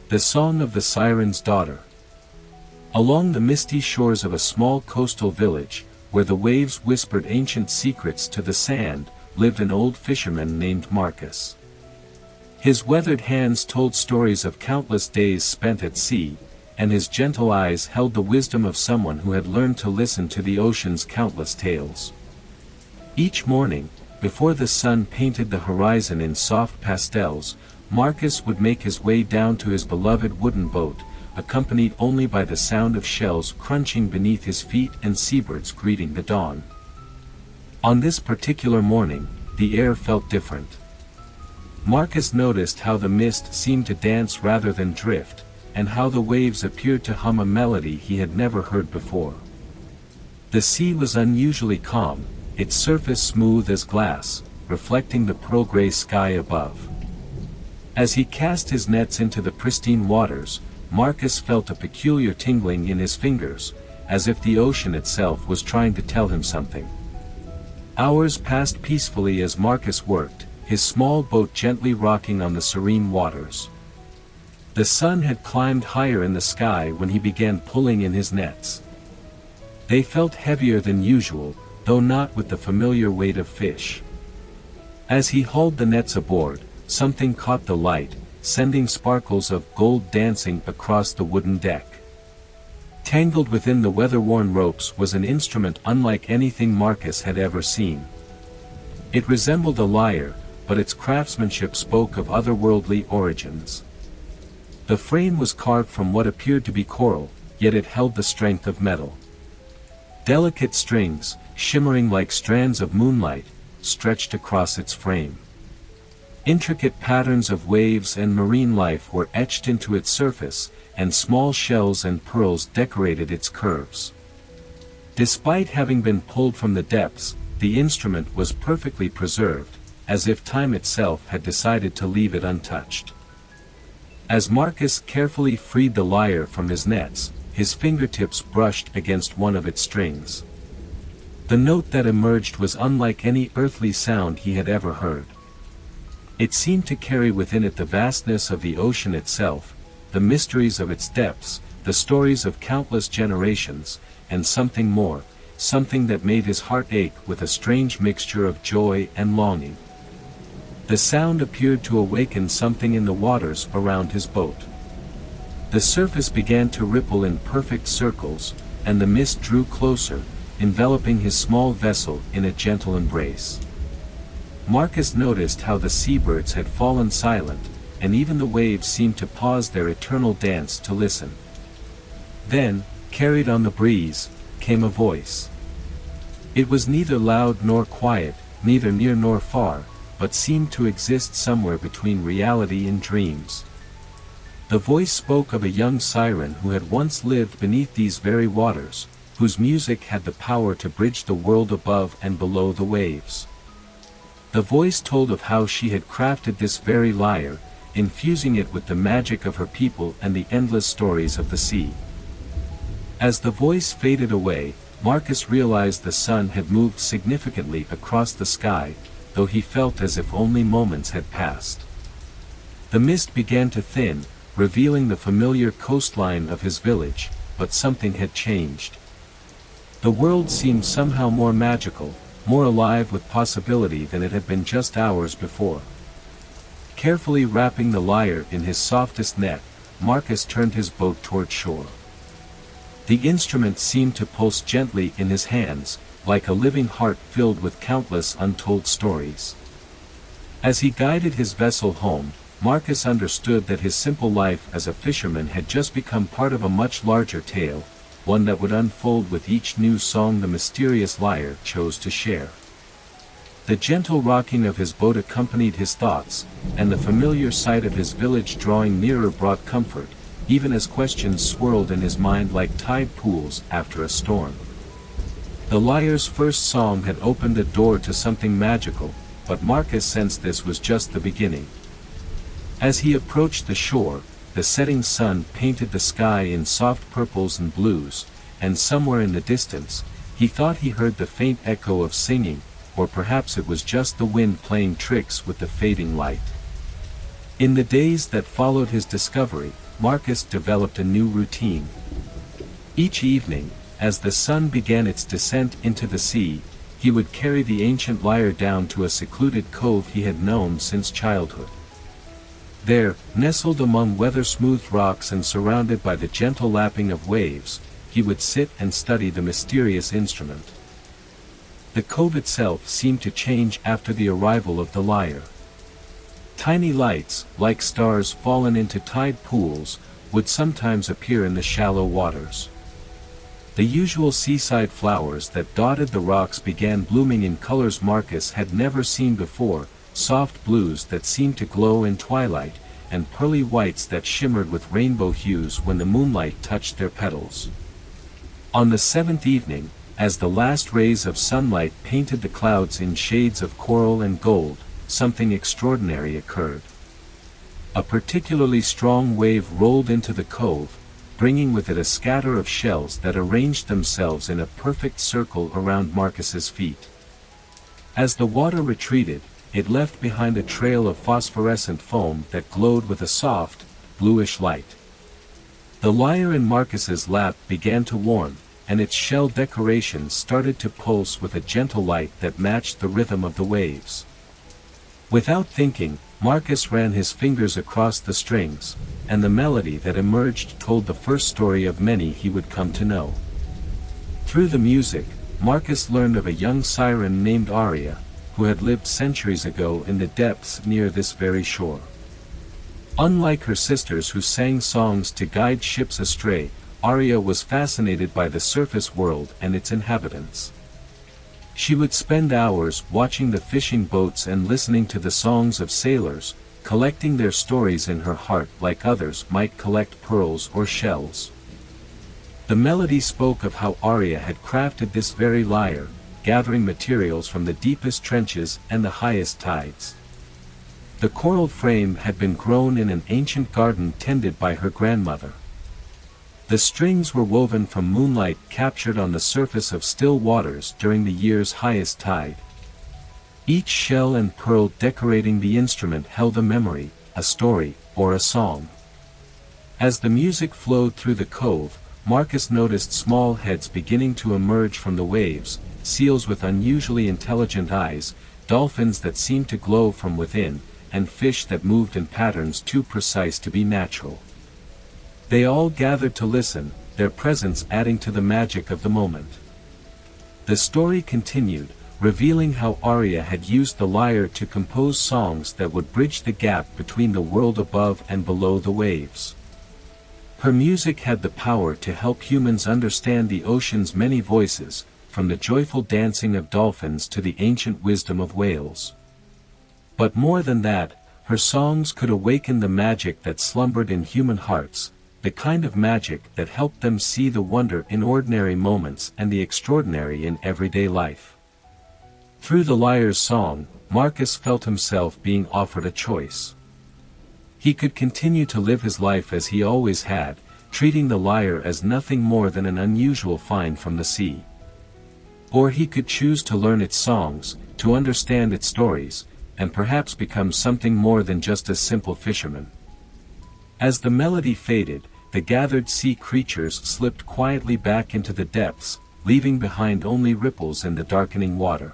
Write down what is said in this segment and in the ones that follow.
The Song of the Siren's Daughter. Along the misty shores of a small coastal village, where the waves whispered ancient secrets to the sand, lived an old fisherman named Marcus. His weathered hands told stories of countless days spent at sea, and his gentle eyes held the wisdom of someone who had learned to listen to the ocean's countless tales. Each morning, before the sun painted the horizon in soft pastels, Marcus would make his way down to his beloved wooden boat, accompanied only by the sound of shells crunching beneath his feet and seabirds greeting the dawn. On this particular morning, the air felt different. Marcus noticed how the mist seemed to dance rather than drift, and how the waves appeared to hum a melody he had never heard before. The sea was unusually calm, its surface smooth as glass, reflecting the pearl-gray sky above. As he cast his nets into the pristine waters, Marcus felt a peculiar tingling in his fingers, as if the ocean itself was trying to tell him something. Hours passed peacefully as Marcus worked, his small boat gently rocking on the serene waters. The sun had climbed higher in the sky when he began pulling in his nets. They felt heavier than usual, though not with the familiar weight of fish. As he hauled the nets aboard, something caught the light, sending sparkles of gold dancing across the wooden deck. Tangled within the weather-worn ropes was an instrument unlike anything Marcus had ever seen. It resembled a lyre, but its craftsmanship spoke of otherworldly origins. The frame was carved from what appeared to be coral, yet it held the strength of metal. Delicate strings, shimmering like strands of moonlight, stretched across its frame. Intricate patterns of waves and marine life were etched into its surface, and small shells and pearls decorated its curves. Despite having been pulled from the depths, the instrument was perfectly preserved, as if time itself had decided to leave it untouched. As Marcus carefully freed the lyre from his nets, his fingertips brushed against one of its strings. The note that emerged was unlike any earthly sound he had ever heard. It seemed to carry within it the vastness of the ocean itself, the mysteries of its depths, the stories of countless generations, and something more, something that made his heart ache with a strange mixture of joy and longing. The sound appeared to awaken something in the waters around his boat. The surface began to ripple in perfect circles, and the mist drew closer, enveloping his small vessel in a gentle embrace. Marcus noticed how the seabirds had fallen silent, and even the waves seemed to pause their eternal dance to listen. Then, carried on the breeze, came a voice. It was neither loud nor quiet, neither near nor far, but seemed to exist somewhere between reality and dreams. The voice spoke of a young siren who had once lived beneath these very waters, whose music had the power to bridge the world above and below the waves. The voice told of how she had crafted this very lyre, infusing it with the magic of her people and the endless stories of the sea. As the voice faded away, Marcus realized the sun had moved significantly across the sky, though he felt as if only moments had passed. The mist began to thin, revealing the familiar coastline of his village, but something had changed. The world seemed somehow more magical, more alive with possibility than it had been just hours before. Carefully wrapping the lyre in his softest net, Marcus turned his boat toward shore. The instrument seemed to pulse gently in his hands, like a living heart filled with countless untold stories. As he guided his vessel home, Marcus understood that his simple life as a fisherman had just become part of a much larger tale, one that would unfold with each new song the mysterious lyre chose to share. The gentle rocking of his boat accompanied his thoughts, and the familiar sight of his village drawing nearer brought comfort, even as questions swirled in his mind like tide pools after a storm. The lyre's first song had opened a door to something magical, but Marcus sensed this was just the beginning. As he approached the shore, the setting sun painted the sky in soft purples and blues, and somewhere in the distance, he thought he heard the faint echo of singing, or perhaps it was just the wind playing tricks with the fading light. In the days that followed his discovery, Marcus developed a new routine. Each evening, as the sun began its descent into the sea, he would carry the ancient lyre down to a secluded cove he had known since childhood. There, nestled among weather-smoothed rocks and surrounded by the gentle lapping of waves, he would sit and study the mysterious instrument. The cove itself seemed to change after the arrival of the lyre. Tiny lights, like stars fallen into tide pools, would sometimes appear in the shallow waters. The usual seaside flowers that dotted the rocks began blooming in colors Marcus had never seen before, soft blues that seemed to glow in twilight, and pearly whites that shimmered with rainbow hues when the moonlight touched their petals. On the seventh evening, as the last rays of sunlight painted the clouds in shades of coral and gold, something extraordinary occurred. A particularly strong wave rolled into the cove, bringing with it a scatter of shells that arranged themselves in a perfect circle around Marcus's feet. As the water retreated, it left behind a trail of phosphorescent foam that glowed with a soft, bluish light. The lyre in Marcus's lap began to warm, and its shell decorations started to pulse with a gentle light that matched the rhythm of the waves. Without thinking, Marcus ran his fingers across the strings, and the melody that emerged told the first story of many he would come to know. Through the music, Marcus learned of a young siren named Aria, who had lived centuries ago in the depths near this very shore. Unlike her sisters who sang songs to guide ships astray, Aria was fascinated by the surface world and its inhabitants. She would spend hours watching the fishing boats and listening to the songs of sailors, collecting their stories in her heart like others might collect pearls or shells. The melody spoke of how Aria had crafted this very lyre, gathering materials from the deepest trenches and the highest tides. The coral frame had been grown in an ancient garden tended by her grandmother. The strings were woven from moonlight captured on the surface of still waters during the year's highest tide. Each shell and pearl decorating the instrument held a memory, a story, or a song. As the music flowed through the cove, Marcus noticed small heads beginning to emerge from the waves, seals with unusually intelligent eyes, dolphins that seemed to glow from within, and fish that moved in patterns too precise to be natural. They all gathered to listen, their presence adding to the magic of the moment. The story continued, revealing how Aria had used the lyre to compose songs that would bridge the gap between the world above and below the waves. Her music had the power to help humans understand the ocean's many voices, from the joyful dancing of dolphins to the ancient wisdom of whales. But more than that, her songs could awaken the magic that slumbered in human hearts, the kind of magic that helped them see the wonder in ordinary moments and the extraordinary in everyday life. Through the lyre's song, Marcus felt himself being offered a choice. He could continue to live his life as he always had, treating the lyre as nothing more than an unusual find from the sea. Or he could choose to learn its songs, to understand its stories, and perhaps become something more than just a simple fisherman. As the melody faded, the gathered sea creatures slipped quietly back into the depths, leaving behind only ripples in the darkening water.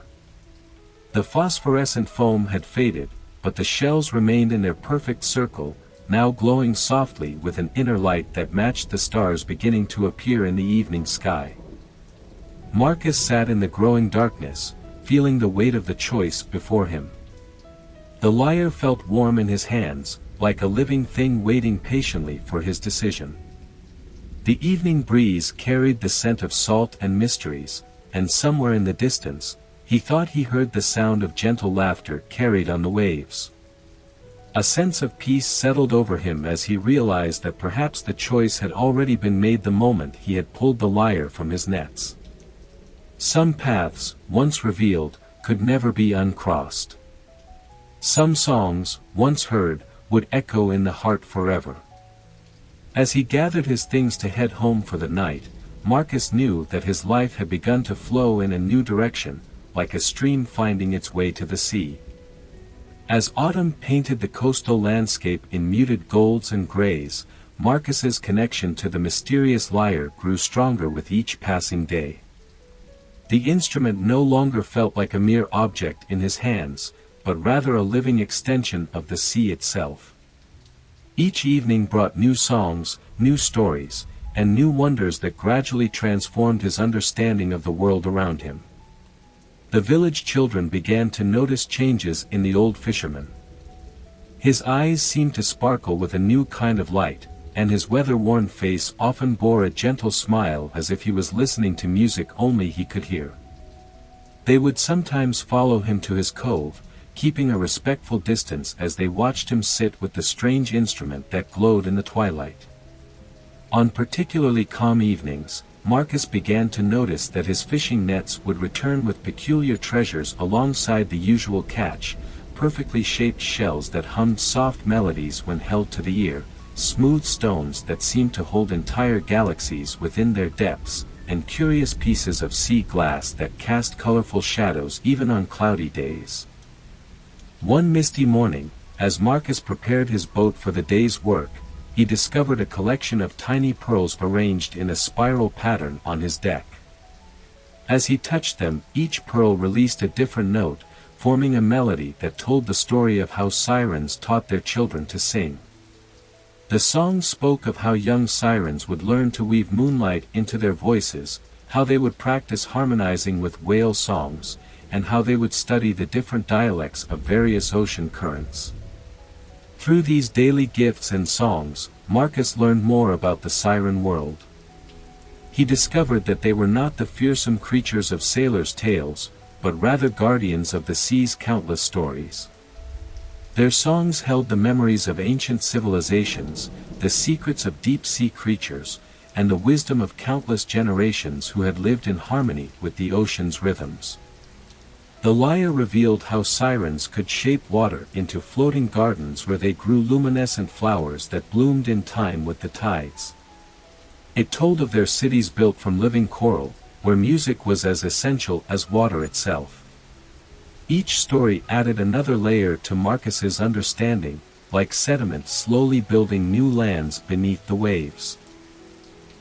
The phosphorescent foam had faded, but the shells remained in their perfect circle, now glowing softly with an inner light that matched the stars beginning to appear in the evening sky. Marcus sat in the growing darkness, feeling the weight of the choice before him. The lyre felt warm in his hands, like a living thing waiting patiently for his decision. The evening breeze carried the scent of salt and mysteries, and somewhere in the distance, he thought he heard the sound of gentle laughter carried on the waves. A sense of peace settled over him as he realized that perhaps the choice had already been made the moment he had pulled the lyre from his nets. Some paths, once revealed, could never be uncrossed. Some songs, once heard, would echo in the heart forever. As he gathered his things to head home for the night, Marcus knew that his life had begun to flow in a new direction, like a stream finding its way to the sea. As autumn painted the coastal landscape in muted golds and grays, Marcus's connection to the mysterious lyre grew stronger with each passing day. The instrument no longer felt like a mere object in his hands, but rather a living extension of the sea itself. Each evening brought new songs, new stories, and new wonders that gradually transformed his understanding of the world around him. The village children began to notice changes in the old fisherman. His eyes seemed to sparkle with a new kind of light, and his weather-worn face often bore a gentle smile as if he was listening to music only he could hear. They would sometimes follow him to his cove, keeping a respectful distance as they watched him sit with the strange instrument that glowed in the twilight. On particularly calm evenings, Marcus began to notice that his fishing nets would return with peculiar treasures alongside the usual catch, perfectly shaped shells that hummed soft melodies when held to the ear, smooth stones that seemed to hold entire galaxies within their depths, and curious pieces of sea glass that cast colorful shadows even on cloudy days. One misty morning, as Marcus prepared his boat for the day's work, he discovered a collection of tiny pearls arranged in a spiral pattern on his deck. As he touched them, each pearl released a different note, forming a melody that told the story of how sirens taught their children to sing. The song spoke of how young sirens would learn to weave moonlight into their voices, how they would practice harmonizing with whale songs, and how they would study the different dialects of various ocean currents. Through these daily gifts and songs, Marcus learned more about the siren world. He discovered that they were not the fearsome creatures of sailors' tales, but rather guardians of the sea's countless stories. Their songs held the memories of ancient civilizations, the secrets of deep-sea creatures, and the wisdom of countless generations who had lived in harmony with the ocean's rhythms. The lyre revealed how sirens could shape water into floating gardens where they grew luminescent flowers that bloomed in time with the tides. It told of their cities built from living coral, where music was as essential as water itself. Each story added another layer to Marcus's understanding, like sediment slowly building new lands beneath the waves.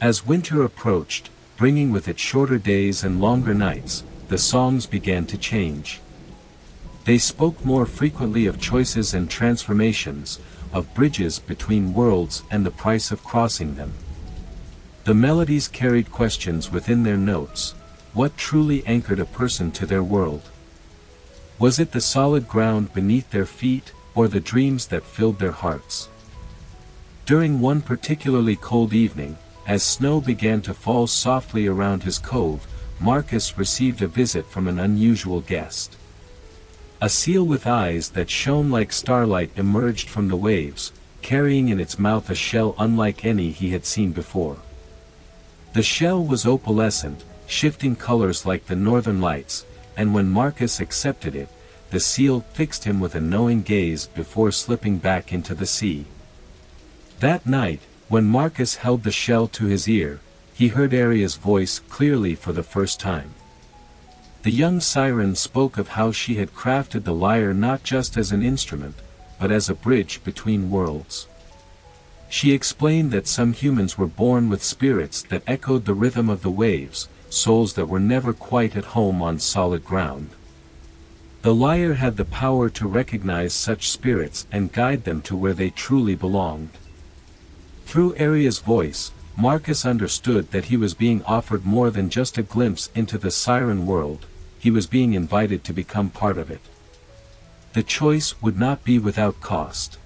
As winter approached, bringing with it shorter days and longer nights, the songs began to change. They spoke more frequently of choices and transformations, of bridges between worlds and the price of crossing them. The melodies carried questions within their notes. What truly anchored a person to their world? Was it the solid ground beneath their feet, or the dreams that filled their hearts? During one particularly cold evening, as snow began to fall softly around his cove, Marcus received a visit from an unusual guest. A seal with eyes that shone like starlight emerged from the waves, carrying in its mouth a shell unlike any he had seen before. The shell was opalescent, shifting colors like the northern lights, and when Marcus accepted it, the seal fixed him with a knowing gaze before slipping back into the sea. That night, when Marcus held the shell to his ear, he heard Aria's voice clearly for the first time. The young siren spoke of how she had crafted the lyre not just as an instrument, but as a bridge between worlds. She explained that some humans were born with spirits that echoed the rhythm of the waves, souls that were never quite at home on solid ground. The lyre had the power to recognize such spirits and guide them to where they truly belonged. Through Aria's voice, Marcus understood that he was being offered more than just a glimpse into the siren world, he was being invited to become part of it. The choice would not be without cost.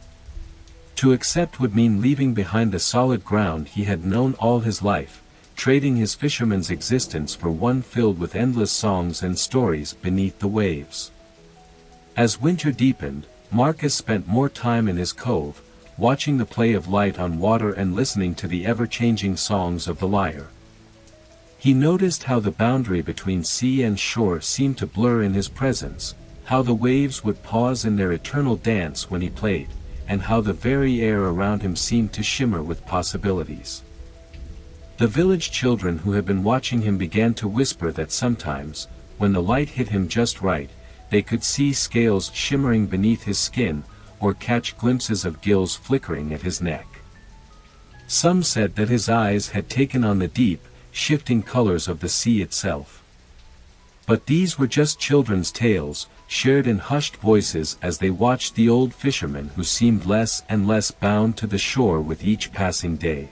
To accept would mean leaving behind the solid ground he had known all his life, trading his fisherman's existence for one filled with endless songs and stories beneath the waves. As winter deepened, Marcus spent more time in his cove, watching the play of light on water and listening to the ever-changing songs of the lyre. He noticed how the boundary between sea and shore seemed to blur in his presence, how the waves would pause in their eternal dance when he played, and how the very air around him seemed to shimmer with possibilities. The village children who had been watching him began to whisper that sometimes, when the light hit him just right, they could see scales shimmering beneath his skin, or catch glimpses of gills flickering at his neck. Some said that his eyes had taken on the deep, shifting colors of the sea itself. But these were just children's tales, shared in hushed voices as they watched the old fisherman who seemed less and less bound to the shore with each passing day.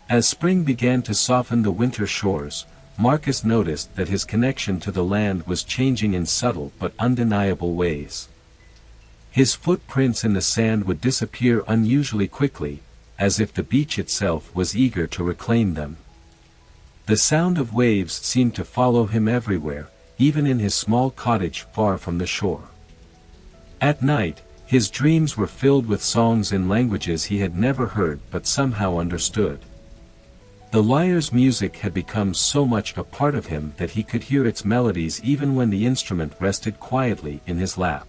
As spring began to soften the winter shores, Marcus noticed that his connection to the land was changing in subtle but undeniable ways. His footprints in the sand would disappear unusually quickly, as if the beach itself was eager to reclaim them. The sound of waves seemed to follow him everywhere, even in his small cottage far from the shore. At night, his dreams were filled with songs in languages he had never heard but somehow understood. The lyre's music had become so much a part of him that he could hear its melodies even when the instrument rested quietly in his lap.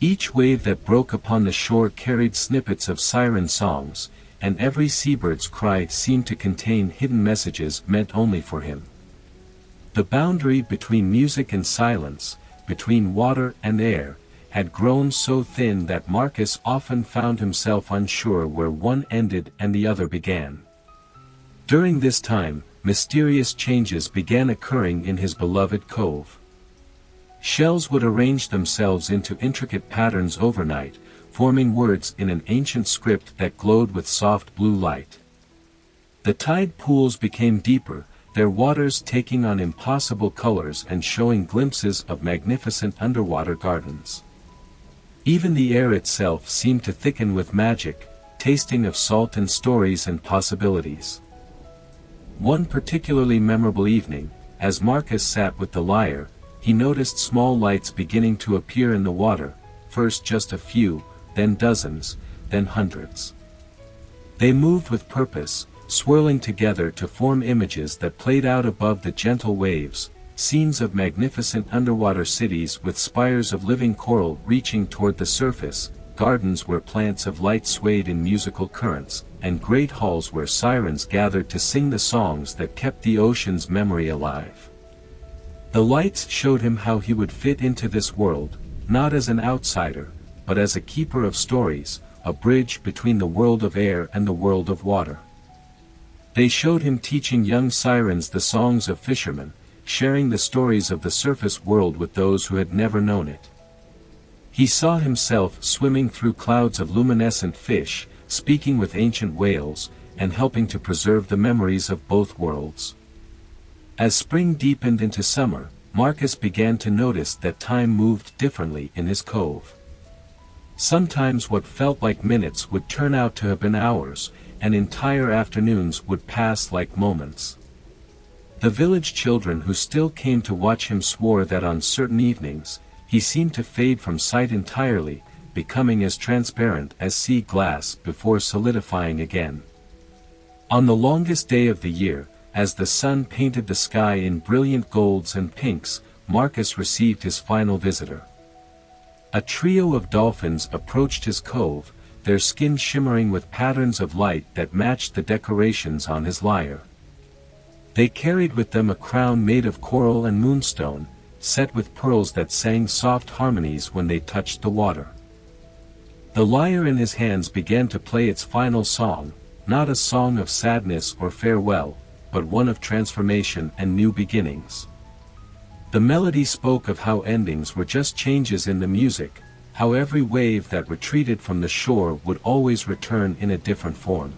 Each wave that broke upon the shore carried snippets of siren songs, and every seabird's cry seemed to contain hidden messages meant only for him. The boundary between music and silence, between water and air, had grown so thin that Marcus often found himself unsure where one ended and the other began. During this time, mysterious changes began occurring in his beloved cove. Shells would arrange themselves into intricate patterns overnight, forming words in an ancient script that glowed with soft blue light. The tide pools became deeper, their waters taking on impossible colors and showing glimpses of magnificent underwater gardens. Even the air itself seemed to thicken with magic, tasting of salt and stories and possibilities. One particularly memorable evening, as Marcus sat with the lyre, he noticed small lights beginning to appear in the water, first just a few, then dozens, then hundreds. They moved with purpose, swirling together to form images that played out above the gentle waves, scenes of magnificent underwater cities with spires of living coral reaching toward the surface, gardens where plants of light swayed in musical currents, and great halls where sirens gathered to sing the songs that kept the ocean's memory alive. The lights showed him how he would fit into this world, not as an outsider, but as a keeper of stories, a bridge between the world of air and the world of water. They showed him teaching young sirens the songs of fishermen, sharing the stories of the surface world with those who had never known it. He saw himself swimming through clouds of luminescent fish, speaking with ancient whales, and helping to preserve the memories of both worlds. As spring deepened into summer, Marcus began to notice that time moved differently in his cove. Sometimes what felt like minutes would turn out to have been hours, and entire afternoons would pass like moments. The village children who still came to watch him swore that on certain evenings, he seemed to fade from sight entirely, becoming as transparent as sea glass before solidifying again. On the longest day of the year, as the sun painted the sky in brilliant golds and pinks, Marcus received his final visitor. A trio of dolphins approached his cove, their skin shimmering with patterns of light that matched the decorations on his lyre. They carried with them a crown made of coral and moonstone, set with pearls that sang soft harmonies when they touched the water. The lyre in his hands began to play its final song, not a song of sadness or farewell, but one of transformation and new beginnings. The melody spoke of how endings were just changes in the music, how every wave that retreated from the shore would always return in a different form.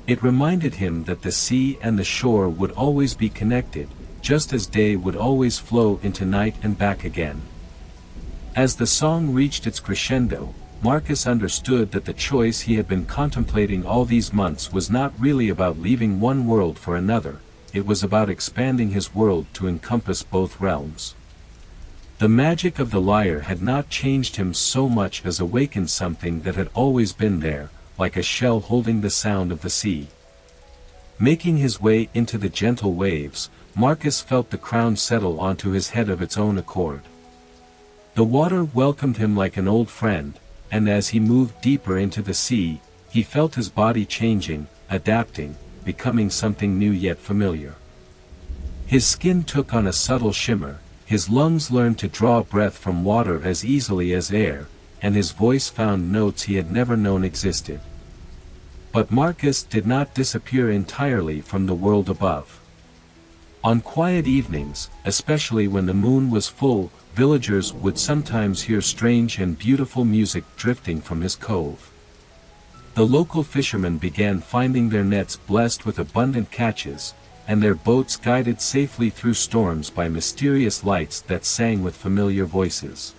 It reminded him that the sea and the shore would always be connected, just as day would always flow into night and back again. As the song reached its crescendo, Marcus understood that the choice he had been contemplating all these months was not really about leaving one world for another, it was about expanding his world to encompass both realms. The magic of the lyre had not changed him so much as awakened something that had always been there, like a shell holding the sound of the sea. Making his way into the gentle waves, Marcus felt the crown settle onto his head of its own accord. The water welcomed him like an old friend, and as he moved deeper into the sea, he felt his body changing, adapting, becoming something new yet familiar. His skin took on a subtle shimmer, his lungs learned to draw breath from water as easily as air, and his voice found notes he had never known existed. But Marcus did not disappear entirely from the world above. On quiet evenings, especially when the moon was full, villagers would sometimes hear strange and beautiful music drifting from his cove. The local fishermen began finding their nets blessed with abundant catches, and their boats guided safely through storms by mysterious lights that sang with familiar voices.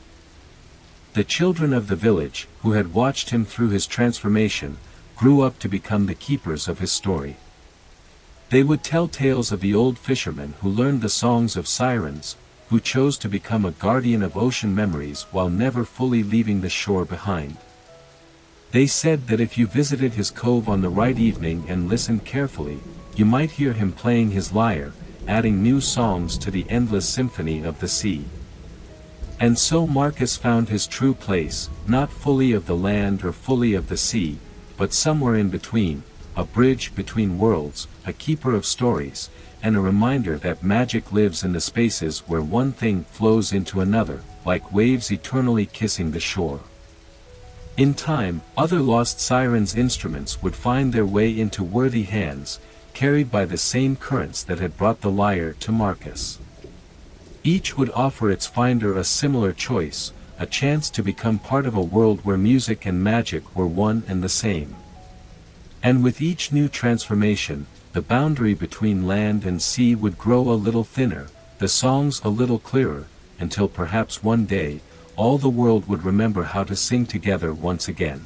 The children of the village, who had watched him through his transformation, grew up to become the keepers of his story. They would tell tales of the old fisherman who learned the songs of sirens, who chose to become a guardian of ocean memories while never fully leaving the shore behind. They said that if you visited his cove on the right evening and listened carefully, you might hear him playing his lyre, adding new songs to the endless symphony of the sea. And so Marcus found his true place, not fully of the land or fully of the sea, but somewhere in between, a bridge between worlds, a keeper of stories, and a reminder that magic lives in the spaces where one thing flows into another, like waves eternally kissing the shore. In time, other lost sirens' instruments would find their way into worthy hands, carried by the same currents that had brought the lyre to Marcus. Each would offer its finder a similar choice, a chance to become part of a world where music and magic were one and the same. And with each new transformation, the boundary between land and sea would grow a little thinner, the songs a little clearer, until perhaps one day, all the world would remember how to sing together once again.